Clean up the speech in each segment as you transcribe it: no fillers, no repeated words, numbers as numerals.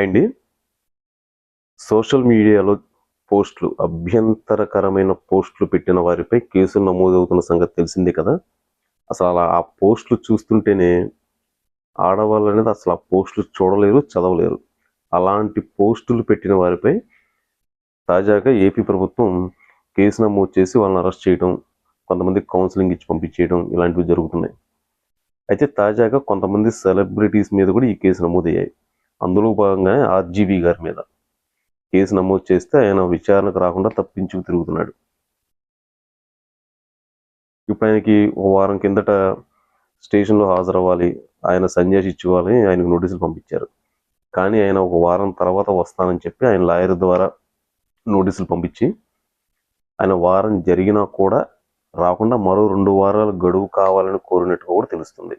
అండి సోషల్ మీడియాలో అభ్యంతరకరమైన పోస్టులు పెట్టిన వారిపై కేసులు నమోదవుతున్న సంగతి తెలిసిందే కదా. అసలు అలా ఆ పోస్టులు చూస్తుంటేనే ఆడవాళ్ళు అనేది అసలు ఆ పోస్టులు చూడలేరు, చదవలేరు. అలాంటి పోస్టులు పెట్టిన వారిపై తాజాగా ఏపీ ప్రభుత్వం కేసు నమోదు చేసి వాళ్ళని అరెస్ట్ చేయడం, కొంతమంది కౌన్సిలింగ్ ఇచ్చి పంపించేయడం ఇలాంటివి జరుగుతున్నాయి. అయితే తాజాగా కొంతమంది సెలబ్రిటీస్ మీద కూడా ఈ కేసు నమోదయ్యాయి. అందులో భాగంగానే ఆర్జీవీ గారి మీద కేసు నమోదు చేస్తే ఆయన విచారణకు రాకుండా తప్పించుకు తిరుగుతున్నాడు. ఇప్పుడు ఆయనకి ఒక వారం కిందట స్టేషన్లో హాజరవ్వాలి, ఆయన సన్యాసి ఇచ్చుకోవాలని ఆయనకు నోటీసులు పంపించారు. కానీ ఆయన ఒక వారం తర్వాత వస్తానని చెప్పి ఆయన లాయర్ ద్వారా నోటీసులు పంపించి ఆయన వారం జరిగినా కూడా రాకుండా మరో 2 వారాలు గడువు కావాలని కోరినట్టుగా కూడా తెలుస్తుంది.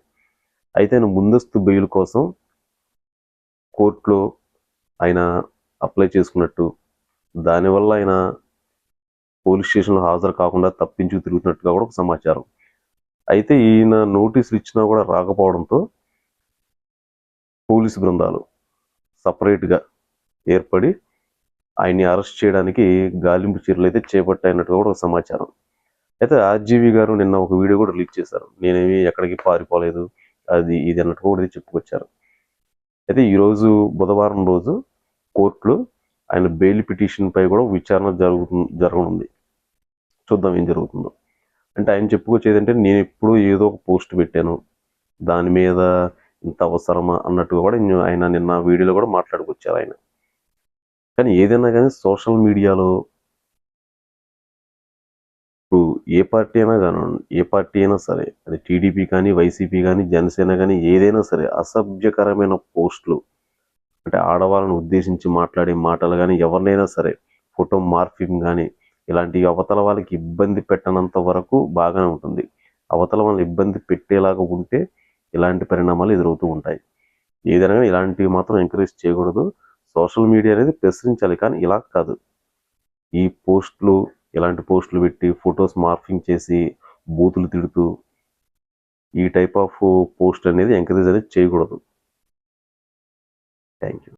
అయితే ఆయన ముందస్తు బెయిల్ కోసం కోర్టులో ఆయన అప్లై చేసుకున్నట్టు, దానివల్ల ఆయన పోలీస్ స్టేషన్లో హాజరు కాకుండా తప్పించుకు తిరుగుతున్నట్టుగా కూడా ఒక సమాచారం. అయితే ఈయన నోటీసులు ఇచ్చినా కూడా రాకపోవడంతో పోలీసు బృందాలు సపరేట్గా ఏర్పడి ఆయన్ని అరెస్ట్ చేయడానికి గాలింపు చర్యలు అయితే చేపట్టాయన్నట్టుగా కూడా ఒక సమాచారం. అయితే ఆర్జీవీ గారు నిన్న ఒక వీడియో కూడా రిలీజ్ చేశారు. నేనేమి ఎక్కడికి పారిపోలేదు, అది ఇది అన్నట్టు కూడా చెప్పుకొచ్చారు. అయితే ఈరోజు బుధవారం రోజు కోర్టులో ఆయన బెయిల్ పిటిషన్ పై కూడా విచారణ జరగనుంది. చూద్దాం ఏం జరుగుతుందో. అంటే ఆయన చెప్పుకొచ్చేది అంటే నేను ఎప్పుడు ఏదో ఒక పోస్ట్ పెట్టాను, దాని మీద ఇంత అవసరమా అన్నట్టుగా కూడా ఆయన నిన్న వీడియోలో కూడా మాట్లాడుకొచ్చారు ఆయన. కానీ ఏదైనా కానీ సోషల్ మీడియాలో ఇప్పుడు ఏ పార్టీ అయినా సరే, అది టీడీపీ కానీ, వైసీపీ కానీ, జనసేన కానీ, ఏదైనా సరే అసభ్యకరమైన పోస్టులు అంటే ఆడవాళ్ళను ఉద్దేశించి మాట్లాడే మాటలు కానీ, ఎవరినైనా సరే ఫోటో మార్ఫింగ్ కానీ, ఇలాంటి అవతల వాళ్ళకి ఇబ్బంది పెట్టనంత వరకు బాగానే ఉంటుంది. అవతల వాళ్ళని ఇబ్బంది పెట్టేలాగా ఉంటే ఇలాంటి పరిణామాలు ఎదురవుతూ ఉంటాయి. ఏదైనా కానీ ఇలాంటివి మాత్రం ఎంకరేజ్ చేయకూడదు. సోషల్ మీడియా అనేది ప్రశ్నించాలి, కానీ ఇలా కాదు. ఈ పోస్టులు, ఇలాంటి పోస్టులు పెట్టి ఫొటోస్ మార్ఫింగ్ చేసి బూతులు తిడుతూ ఈ టైప్ ఆఫ్ పోస్ట్ అనేది ఎంకరేజ్ అనేది చేయకూడదు. Thank you.